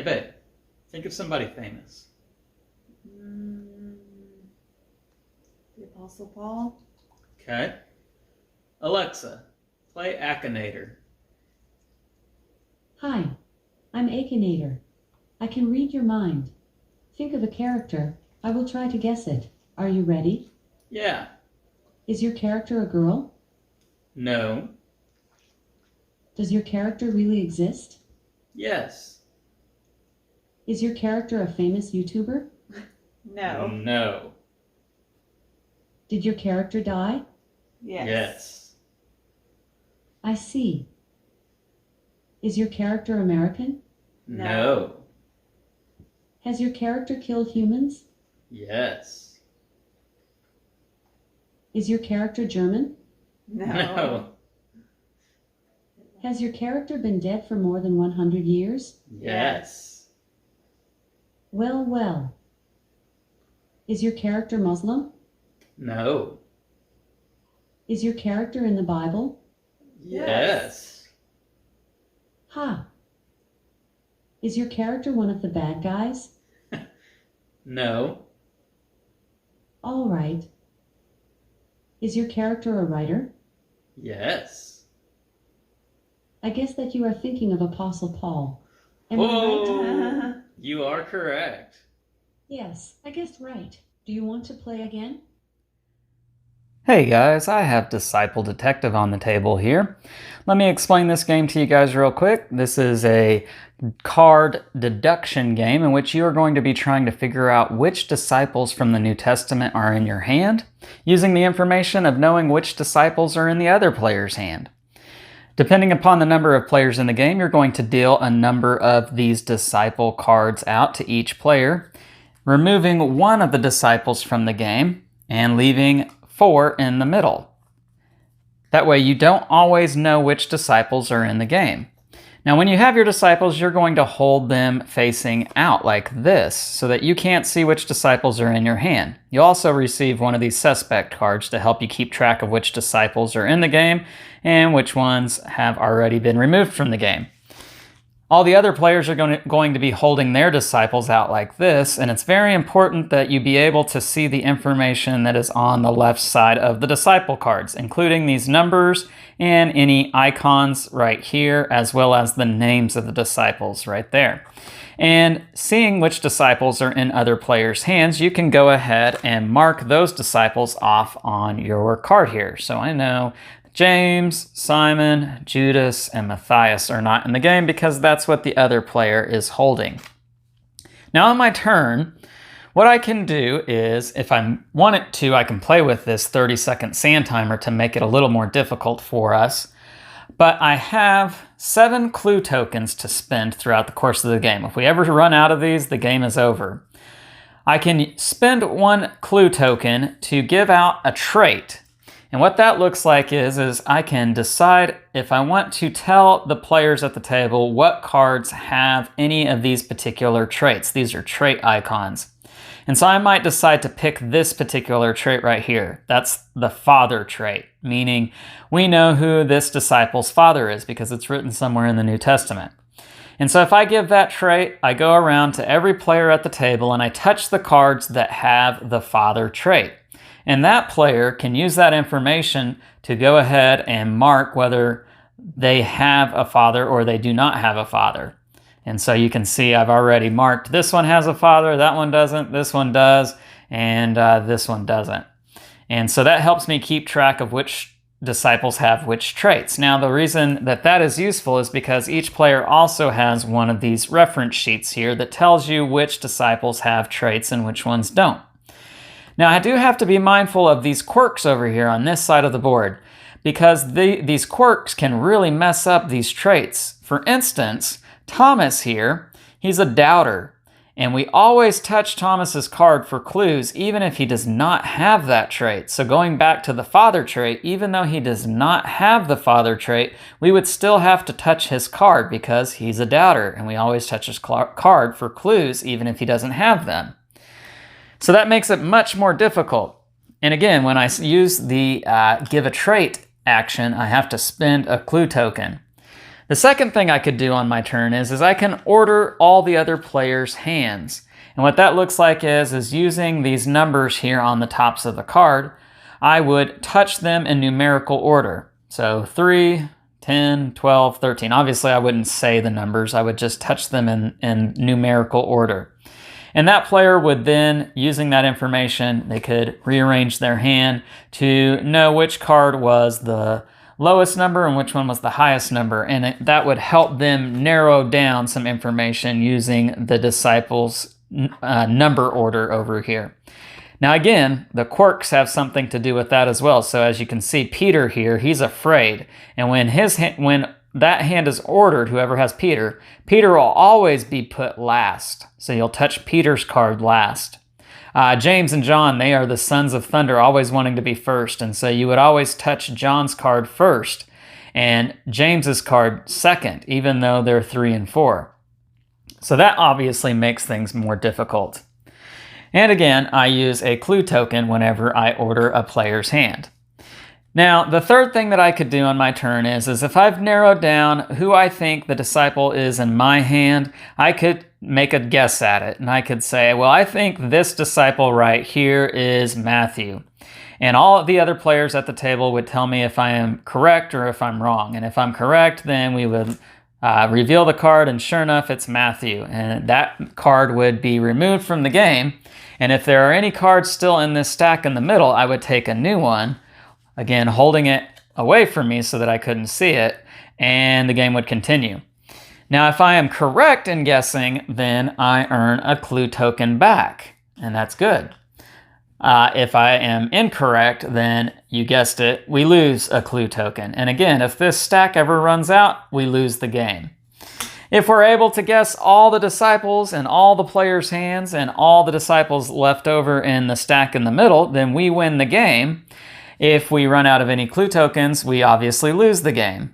babe, think of somebody famous. The Apostle Paul. Okay. Alexa, play Akinator. Hi, I'm Akinator. I can read your mind. Think of a character. I will try to guess it. Are you ready? Yeah. Is your character a girl? No. Does your character really exist? Yes. Is your character a famous YouTuber? No. No. Did your character die? Yes. Yes. I see. Is your character American? No. Has your character killed humans? Yes. Is your character German? No. Has your character been dead for more than 100 years? Yes. Well, well. Is your character Muslim? No. Is your character in the Bible? Yes. Ha! Is your character one of the bad guys? No. All right. Is your character a writer? Yes. I guess that you are thinking of Apostle Paul. Am I right? Whoa! You are correct. Yes, I guessed right. Do you want to play again? Hey guys, I have Disciple Detective on the table here. Let me explain this game to you guys real quick. This is a card deduction game in which you are going to be trying to figure out which disciples from the New Testament are in your hand, using the information of knowing which disciples are in the other player's hand. Depending upon the number of players in the game, you're going to deal a number of these disciple cards out to each player, removing one of the disciples from the game and leaving 4 in the middle. That way you don't always know which disciples are in the game. Now when you have your disciples, you're going to hold them facing out like this so that you can't see which disciples are in your hand. You'll also receive one of these suspect cards to help you keep track of which disciples are in the game and which ones have already been removed from the game. All the other players are going to be holding their disciples out like this, and it's very important that you be able to see the information that is on the left side of the disciple cards, including these numbers and any icons right here, as well as the names of the disciples right there. And seeing which disciples are in other players' hands, you can go ahead and mark those disciples off on your card here. So I know James, Simon, Judas, and Matthias are not in the game because that's what the other player is holding. Now on my turn, what I can do is, if I wanted to, I can play with this 30-second sand timer to make it a little more difficult for us. But I have 7 clue tokens to spend throughout the course of the game. If we ever run out of these, the game is over. I can spend 1 clue token to give out a trait. And what that looks like is I can decide if I want to tell the players at the table what cards have any of these particular traits. These are trait icons. And so I might decide to pick this particular trait right here. That's the father trait, meaning we know who this disciple's father is because it's written somewhere in the New Testament. And so if I give that trait, I go around to every player at the table and I touch the cards that have the father trait. And that player can use that information to go ahead and mark whether they have a father or they do not have a father. And so you can see I've already marked this one has a father, that one doesn't, this one does, and this one doesn't. And so that helps me keep track of which disciples have which traits. Now the reason that that is useful is because each player also has one of these reference sheets here that tells you which disciples have traits and which ones don't. Now I do have to be mindful of these quirks over here on this side of the board because these quirks can really mess up these traits. For instance, Thomas here, he's a doubter, and we always touch Thomas's card for clues even if he does not have that trait. So going back to the father trait, even though he does not have the father trait, we would still have to touch his card because he's a doubter, and we always touch his card for clues even if he doesn't have them. So that makes it much more difficult. And again, when I use the give a trait action, I have to spend a clue token. The second thing I could do on my turn is I can order all the other players' hands. And what that looks like is using these numbers here on the tops of the card, I would touch them in numerical order. So 3, 10, 12, 13. Obviously, I wouldn't say the numbers. I would just touch them in numerical order. And that player would then, using that information, they could rearrange their hand to know which card was the lowest number and which one was the highest number. And that would help them narrow down some information using the disciples' number order over here. Now again, the quirks have something to do with that as well. So as you can see, Peter here, he's afraid. And when that hand is ordered, whoever has Peter will always be put last. So you'll touch Peter's card last. James and John, they are the sons of thunder, always wanting to be first. And so you would always touch John's card first and James's card second, even though they're 3 and 4. So that obviously makes things more difficult. And again, I use a clue token whenever I order a player's hand. Now, the third thing that I could do on my turn is if I've narrowed down who I think the disciple is in my hand, I could make a guess at it. And I could say, well, I think this disciple right here is Matthew. And all of the other players at the table would tell me if I am correct or if I'm wrong. And if I'm correct, then we would reveal the card, and sure enough, it's Matthew. And that card would be removed from the game. And if there are any cards still in this stack in the middle, I would take a new one, again, holding it away from me so that I couldn't see it, and the game would continue. Now, if I am correct in guessing, then I earn a clue token back, and that's good. If I am incorrect, then you guessed it, we lose a clue token. And again, if this stack ever runs out, we lose the game. If we're able to guess all the disciples and all the players' hands and all the disciples left over in the stack in the middle, then we win the game. If we run out of any clue tokens, we obviously lose the game.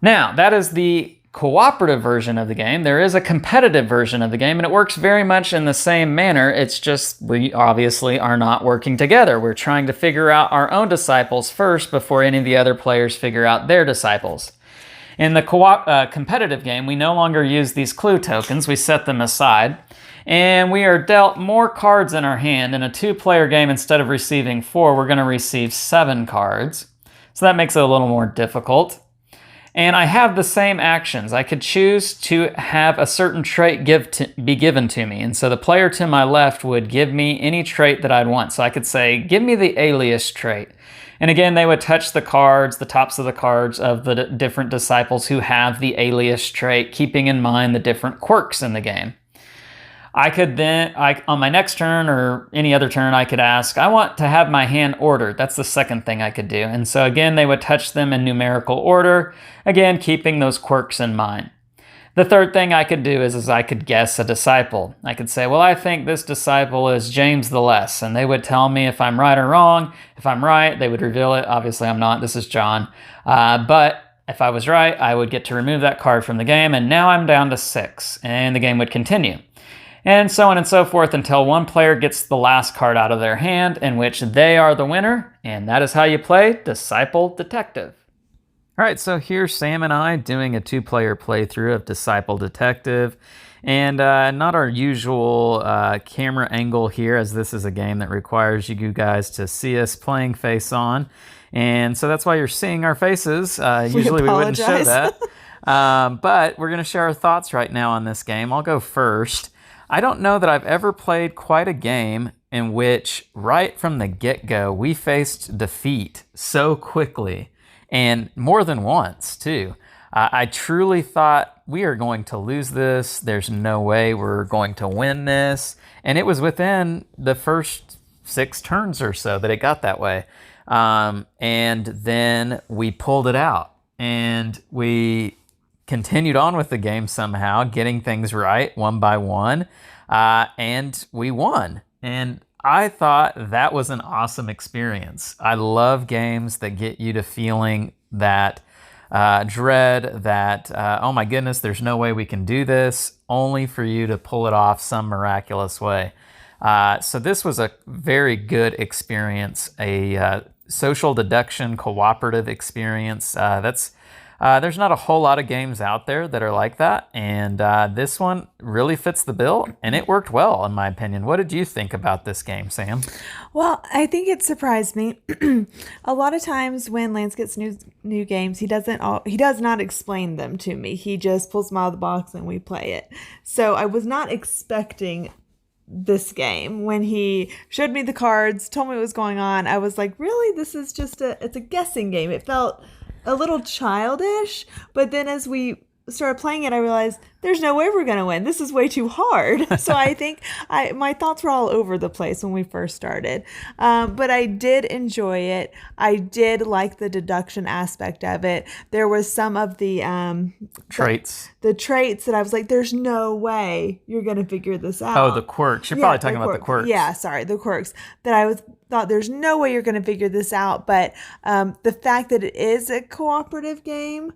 Now, that is the cooperative version of the game. There is a competitive version of the game, and it works very much in the same manner. It's just we obviously are not working together. We're trying to figure out our own disciples first before any of the other players figure out their disciples. In the competitive game, we no longer use these clue tokens. We set them aside. And we are dealt more cards in our hand. In a 2-player game, instead of receiving 4, we're going to receive 7 cards. So that makes it a little more difficult. And I have the same actions. I could choose to have a certain trait be given to me. And so the player to my left would give me any trait that I'd want. So I could say, give me the alias trait. And again, they would touch the cards, the tops of the cards of the different disciples who have the alias trait, keeping in mind the different quirks in the game. I could then, on my next turn or any other turn, I could ask, I want to have my hand ordered. That's the second thing I could do. And so again, they would touch them in numerical order, again, keeping those quirks in mind. The third thing I could do is I could guess a disciple. I could say, well, I think this disciple is James the Less, and they would tell me if I'm right or wrong. If I'm right, they would reveal it. Obviously, I'm not. This is John. But if I was right, I would get to remove that card from the game, and now I'm down to 6, and the game would continue. And so on and so forth until one player gets the last card out of their hand, in which they are the winner, and that is how you play Disciple Detective. All right, so here's Sam and I doing a 2-player playthrough of Disciple Detective, and not our usual camera angle here, as this is a game that requires you guys to see us playing face on, and so that's why you're seeing our faces. Usually we wouldn't show that, but we're going to share our thoughts right now on this game. I'll go first. I don't know that I've ever played quite a game in which right from the get-go we faced defeat so quickly. And more than once, too. I truly thought we are going to lose this. There's no way we're going to win this. And it was within the first 6 turns or so that it got that way. And then we pulled it out. And we continued on with the game somehow, getting things right one by one. And we won. And I thought that was an awesome experience. I love games that get you to feeling that dread, that, oh my goodness, there's no way we can do this, only for you to pull it off some miraculous way. So this was a very good experience, a social deduction cooperative experience. That's There's not a whole lot of games out there that are like that, and this one really fits the bill, and it worked well, in my opinion. What did you think about this game, Sam? Well, I think it surprised me. A lot of times when Lance gets new games, he does not explain them to me. He just pulls them out of the box and we play it. So I was not expecting this game. When he showed me the cards, told me what was going on, I was like, really? This is just it's a guessing game. It felt a little childish, but then as we started playing it, I realized there's no way we're going to win. This is way too hard. So I think my thoughts were all over the place when we first started. But I did enjoy it. I did like the deduction aspect of it. There was some of the Traits. The traits that I was like, there's no way you're going to figure this out. Oh, the quirks. You're probably talking about the quirks. Yeah, sorry, the quirks. That I thought there's no way you're going to figure this out. But the fact that it is a cooperative game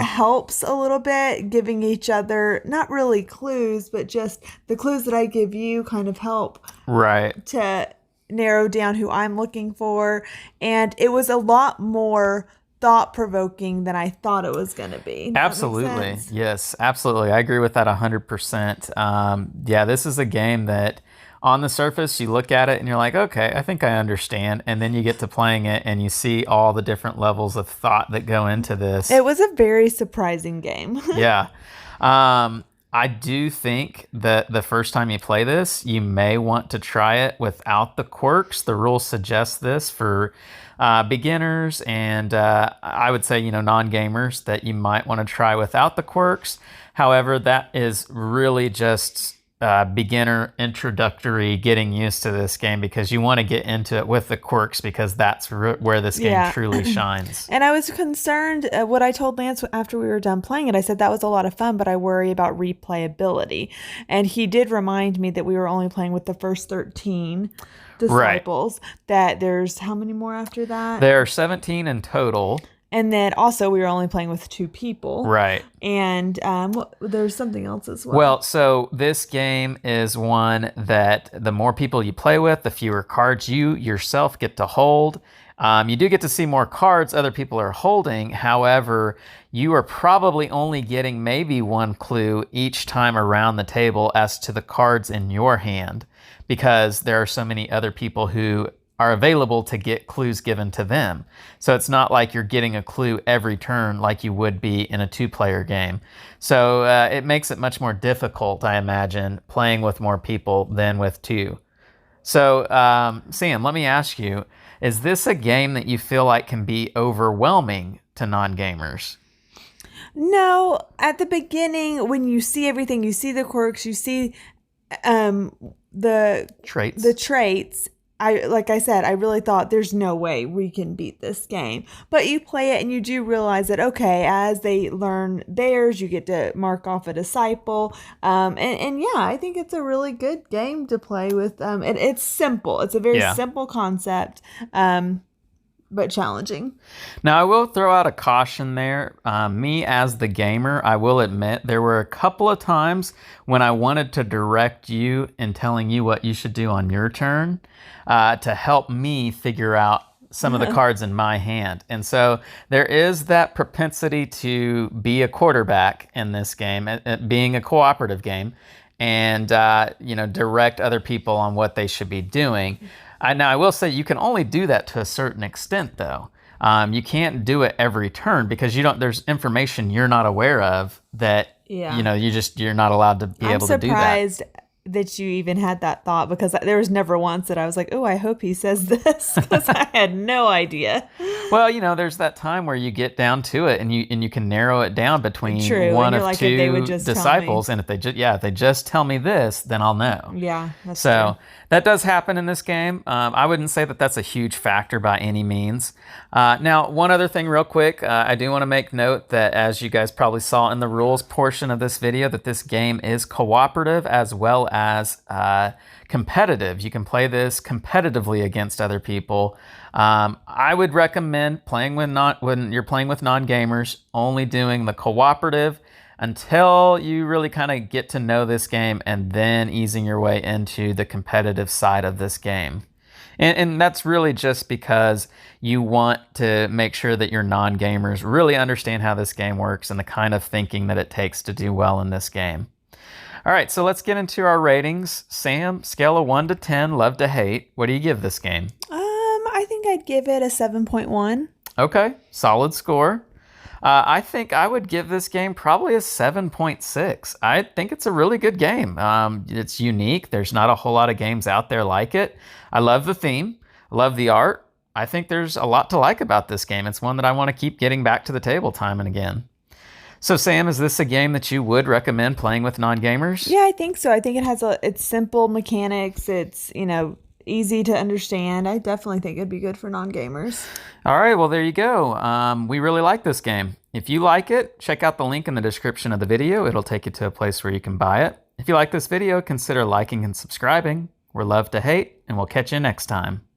helps a little bit, giving each other not really clues, but just the clues that I give you kind of help to narrow down who I'm looking for. And it was a lot more thought-provoking than I thought it was going to be. Absolutely. Yes, absolutely. I agree with that 100%. Yeah, this is a game that on the surface, you look at it and you're like, okay, I think I understand. And then you get to playing it and you see all the different levels of thought that go into this. It was a very surprising game. Yeah. I do think that the first time you play this, you may want to try it without the quirks. The rules suggest this for beginners and I would say, non-gamers, that you might want to try without the quirks. However, that is really just beginner introductory getting used to this game, because you want to get into it with the quirks, because that's where this game truly shines. And I was concerned, what I told Lance after we were done playing it, I said that was a lot of fun, but I worry about replayability. And he did remind me that we were only playing with the first 13 disciples, that there's how many more after that? There are 17 in total. And then also we were only playing with 2 people. Right. And there's something else as well. Well, so this game is one that the more people you play with, the fewer cards you yourself get to hold. You do get to see more cards other people are holding. However, you are probably only getting maybe one clue each time around the table as to the cards in your hand, because there are so many other people who are available to get clues given to them. So it's not like you're getting a clue every turn like you would be in a 2-player game. So it makes it much more difficult, I imagine, playing with more people than with 2. So Sam, let me ask you, is this a game that you feel like can be overwhelming to non-gamers? No, at the beginning, when you see everything, you see the quirks, you see the traits, like I said, I really thought there's no way we can beat this game. But you play it and you do realize that, okay, as they learn theirs, you get to mark off a disciple. And yeah, I think it's a really good game to play with. It's simple. It's a very simple concept, but challenging. Now, I will throw out a caution there. Me as the gamer, I will admit there were a couple of times when I wanted to direct you in telling you what you should do on your turn, to help me figure out some of the cards in my hand. And so there is that propensity to be a quarterback in this game, being a cooperative game, and direct other people on what they should be doing. Now, I will say you can only do that to a certain extent, though. You can't do it every turn, because there's information you're not aware of that you're not allowed to be able to do that. I'm surprised that you even had that thought, because there was never once that I was like, oh, I hope he says this, because I had no idea. Well, there's that time where you get down to it and you can narrow it down between one of like, 2 disciples, and if they just tell me this, then I'll know. Yeah, that's so true. That does happen in this game. I wouldn't say that that's a huge factor by any means. Now, one other thing real quick, I do want to make note that, as you guys probably saw in the rules portion of this video, that this game is cooperative as well as competitive. You can play this competitively against other people. I would recommend playing when you're playing with non-gamers, only doing the cooperative until you really kind of get to know this game, and then easing your way into the competitive side of this game. And that's really just because you want to make sure that your non-gamers really understand how this game works and the kind of thinking that it takes to do well in this game. All right, so let's get into our ratings. Sam, scale of 1 to 10, love to hate. What do you give this game? I think I'd give it a 7.1. Okay, solid score. I think I would give this game probably a 7.6. I think it's a really good game. It's unique. There's not a whole lot of games out there like it. I love the theme. I love the art. I think there's a lot to like about this game. It's one that I want to keep getting back to the table time and again. So Sam, is this a game that you would recommend playing with non-gamers? Yeah, I think so. I think it's simple mechanics. It's, easy to understand. I definitely think it'd be good for non-gamers. All right, well, there you go. We really like this game. If you like it, check out the link in the description of the video. It'll take you to a place where you can buy it. If you like this video, consider liking and subscribing. We're Love to Hate, and we'll catch you next time.